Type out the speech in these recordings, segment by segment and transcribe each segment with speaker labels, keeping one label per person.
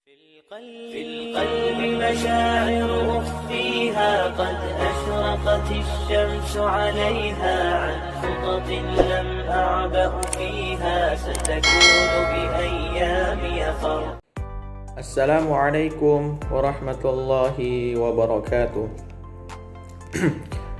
Speaker 1: في القلب مشاعر أخفيها قد أشرقت الشمس عليها عن خطط لم أعبأ فيها ستكون بأيامي فرق.
Speaker 2: Assalamualaikum warahmatullahi wabarakatuh.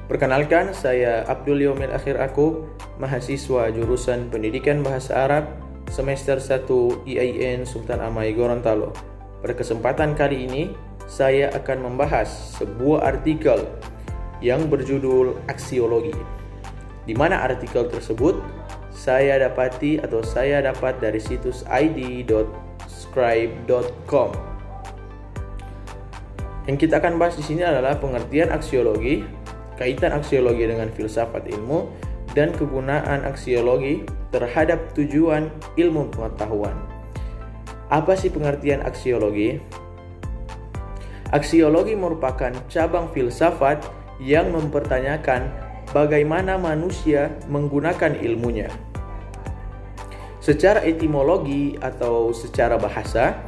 Speaker 2: Perkenalkan, saya Abdul Yaumil Akhir Aku, mahasiswa jurusan Pendidikan Bahasa Arab semester 1 IAIN Sultan Amai Gorontalo. Pada kesempatan kali ini, saya akan membahas sebuah artikel yang berjudul Aksiologi. Di mana artikel tersebut saya dapat dari situs id.scribe.com. Yang kita akan bahas di sini adalah pengertian aksiologi, kaitan aksiologi dengan filsafat ilmu, dan kegunaan aksiologi terhadap tujuan ilmu pengetahuan. Apa sih pengertian aksiologi? Aksiologi merupakan cabang filsafat yang mempertanyakan bagaimana manusia menggunakan ilmunya. Secara etimologi atau secara bahasa,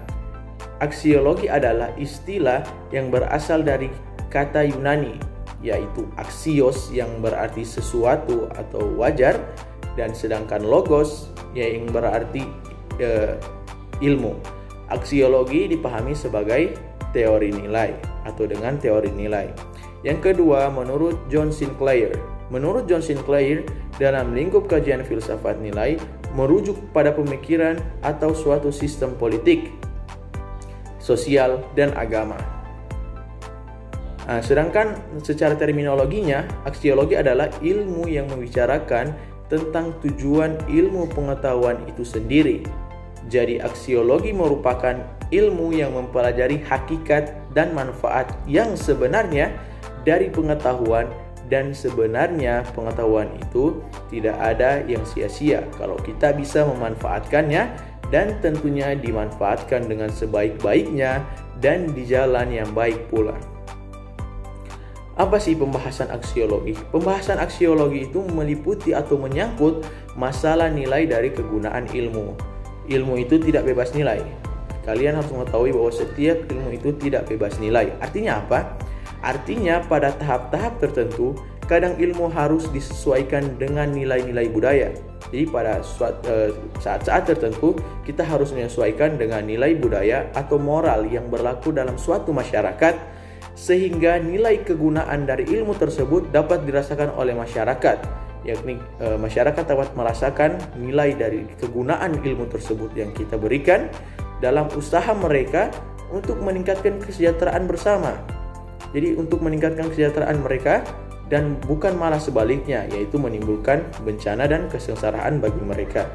Speaker 2: aksiologi adalah istilah yang berasal dari kata Yunani, yaitu aksios yang berarti sesuatu atau wajar, dan sedangkan logos yang berarti ilmu. Aksiologi dipahami sebagai teori nilai atau dengan teori nilai. Yang kedua, menurut John Sinclair. Menurut John Sinclair, dalam lingkup kajian filsafat nilai merujuk pada pemikiran atau suatu sistem politik, sosial, dan agama. Sedangkan secara terminologinya, aksiologi adalah ilmu yang membicarakan tentang tujuan ilmu pengetahuan itu sendiri. Jadi aksiologi merupakan ilmu yang mempelajari hakikat dan manfaat yang sebenarnya dari pengetahuan, dan sebenarnya pengetahuan itu tidak ada yang sia-sia kalau kita bisa memanfaatkannya, dan tentunya dimanfaatkan dengan sebaik-baiknya dan di jalan yang baik pula. Apa sih pembahasan aksiologi? Pembahasan aksiologi itu meliputi atau menyangkut masalah nilai dari kegunaan ilmu. Ilmu itu tidak bebas nilai. Kalian harus mengetahui bahwa setiap ilmu itu tidak bebas nilai. Artinya apa? Artinya pada tahap-tahap tertentu, kadang ilmu harus disesuaikan dengan nilai-nilai budaya. Jadi pada saat-saat tertentu, kita harus menyesuaikan dengan nilai budaya atau moral yang berlaku dalam suatu masyarakat, sehingga nilai kegunaan dari ilmu tersebut dapat dirasakan oleh masyarakat, yakni masyarakat dapat merasakan nilai dari kegunaan ilmu tersebut yang kita berikan dalam usaha mereka untuk meningkatkan kesejahteraan bersama. Jadi untuk meningkatkan kesejahteraan mereka dan bukan malah sebaliknya, yaitu menimbulkan bencana dan kesengsaraan bagi mereka.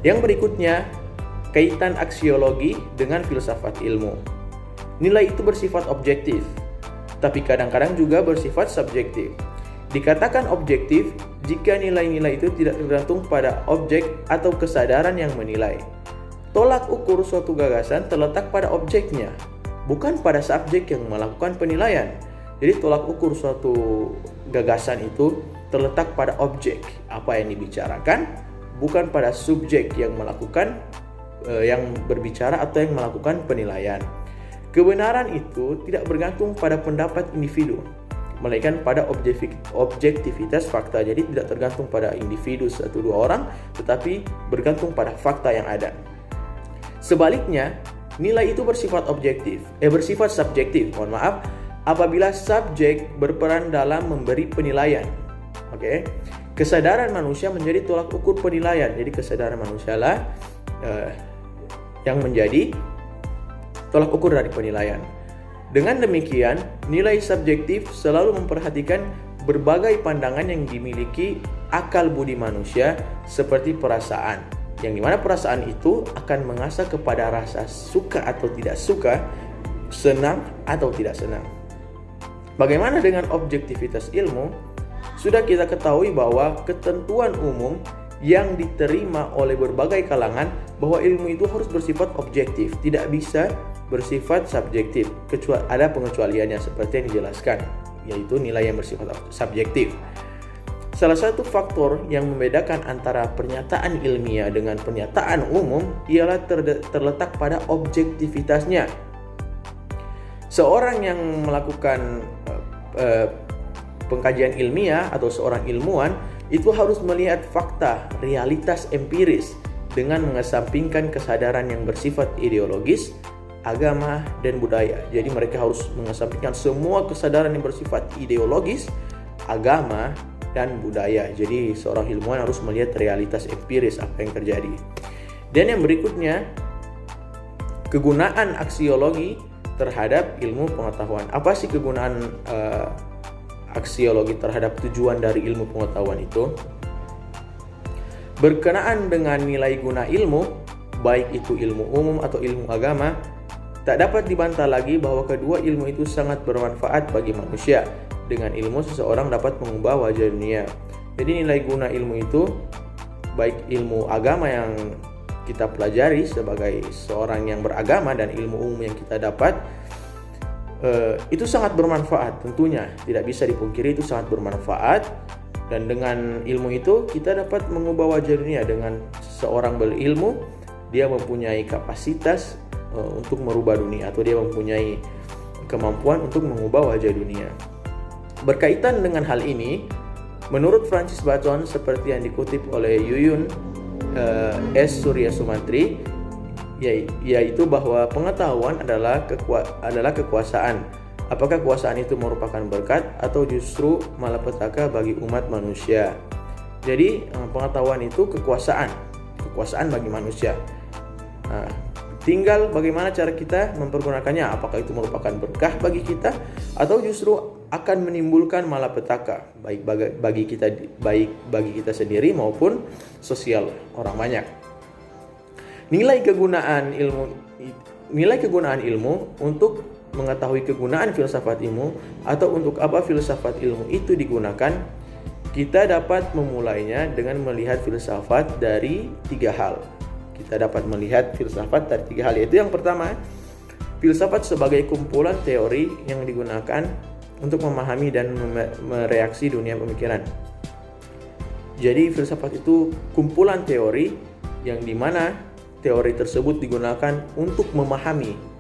Speaker 2: Yang berikutnya, kaitan aksiologi dengan filsafat ilmu. Nilai itu bersifat objektif, tapi kadang-kadang juga bersifat subjektif. Dikatakan objektif jika nilai-nilai itu tidak tergantung pada objek atau kesadaran yang menilai. Tolak ukur suatu gagasan terletak pada objeknya, bukan pada subjek yang melakukan penilaian. Jadi tolak ukur suatu gagasan itu terletak pada objek, apa yang dibicarakan, bukan pada subjek yang melakukan, yang berbicara atau yang melakukan penilaian. Kebenaran itu tidak bergantung pada pendapat individu, melainkan pada objektivitas fakta. Jadi tidak tergantung pada individu satu dua orang, tetapi bergantung pada fakta yang ada. Sebaliknya, nilai itu bersifat subjektif. Apabila subjek berperan dalam memberi penilaian. Kesadaran manusia menjadi tolak ukur penilaian. Jadi kesadaran manusia lah yang menjadi tolak ukur dari penilaian. Dengan demikian, nilai subjektif selalu memperhatikan berbagai pandangan yang dimiliki akal budi manusia seperti perasaan, yang dimana perasaan itu akan mengasah kepada rasa suka atau tidak suka, senang atau tidak senang. Bagaimana dengan objektivitas ilmu? Sudah kita ketahui bahwa ketentuan umum yang diterima oleh berbagai kalangan bahwa ilmu itu harus bersifat objektif, tidak bisa bersifat subjektif. Ada pengecualiannya seperti yang dijelaskan, yaitu nilai yang bersifat subjektif. Salah satu faktor yang membedakan antara pernyataan ilmiah dengan pernyataan umum ialah terletak pada objektivitasnya. Seorang yang melakukan pengkajian ilmiah atau seorang ilmuwan itu harus melihat fakta, realitas empiris dengan mengesampingkan kesadaran yang bersifat ideologis, agama, dan budaya. Jadi mereka harus mengesampingkan semua kesadaran yang bersifat ideologis, agama, dan budaya. Jadi seorang ilmuwan harus melihat realitas empiris apa yang terjadi. Dan yang berikutnya, kegunaan aksiologi terhadap ilmu pengetahuan. Apa sih kegunaan aksiologi terhadap tujuan dari ilmu pengetahuan itu? Berkenaan dengan nilai guna ilmu, baik itu ilmu umum atau ilmu agama, tak dapat dibantah lagi bahwa kedua ilmu itu sangat bermanfaat bagi manusia. Dengan ilmu seseorang dapat mengubah wajah dunia. Jadi nilai guna ilmu itu, baik ilmu agama yang kita pelajari sebagai seorang yang beragama dan ilmu umum yang kita dapat, itu sangat bermanfaat. Tentunya tidak bisa dipungkiri itu sangat bermanfaat. Dan dengan ilmu itu kita dapat mengubah wajah dunia. Dengan seorang berilmu, dia mempunyai kapasitas untuk merubah dunia, atau dia mempunyai kemampuan untuk mengubah wajah dunia. Berkaitan dengan hal ini, menurut Francis Bacon, seperti yang dikutip oleh Yuyun S. Surya Sumantri, yaitu bahwa pengetahuan adalah kekuasaan. Apakah kekuasaan itu merupakan berkat atau justru malapetaka bagi umat manusia? Jadi pengetahuan itu kekuasaan bagi manusia. Tinggal bagaimana cara kita mempergunakannya. Apakah itu merupakan berkah bagi kita atau justru akan menimbulkan malapetaka baik bagi kita sendiri maupun sosial orang banyak. Nilai kegunaan ilmu untuk mengetahui kegunaan filsafat ilmu atau untuk apa filsafat ilmu itu digunakan, kita dapat memulainya dengan melihat filsafat dari 3 hal. Kita dapat melihat filsafat dari 3 hal, yaitu yang pertama, filsafat sebagai kumpulan teori yang digunakan untuk memahami dan mereaksi dunia pemikiran. Jadi filsafat itu kumpulan teori yang dimana teori tersebut digunakan untuk memahami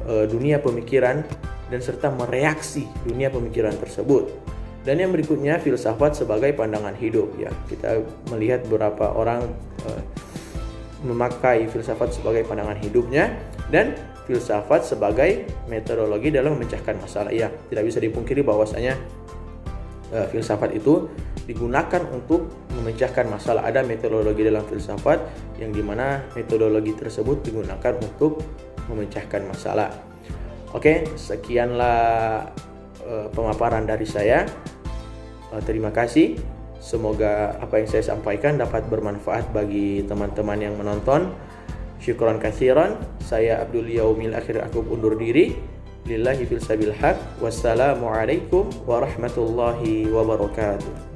Speaker 2: dunia pemikiran dan serta mereaksi dunia pemikiran tersebut. Dan yang berikutnya, filsafat sebagai pandangan hidup. Ya, kita melihat beberapa orang memakai filsafat sebagai pandangan hidupnya, dan filsafat sebagai metodologi dalam memecahkan masalah. Ya, tidak bisa dipungkiri bahwasanya filsafat itu digunakan untuk memecahkan masalah. Ada metodologi dalam filsafat yang dimana metodologi tersebut digunakan untuk memecahkan masalah. Oke, sekianlah pemaparan dari saya. Terima kasih. Semoga apa yang saya sampaikan dapat bermanfaat bagi teman-teman yang menonton. Syukran katsiran. Saya Abdul Yaumil Akhir, aku undur diri. Lillahi fil sabil haq. Wassalamualaikum warahmatullahi wabarakatuh.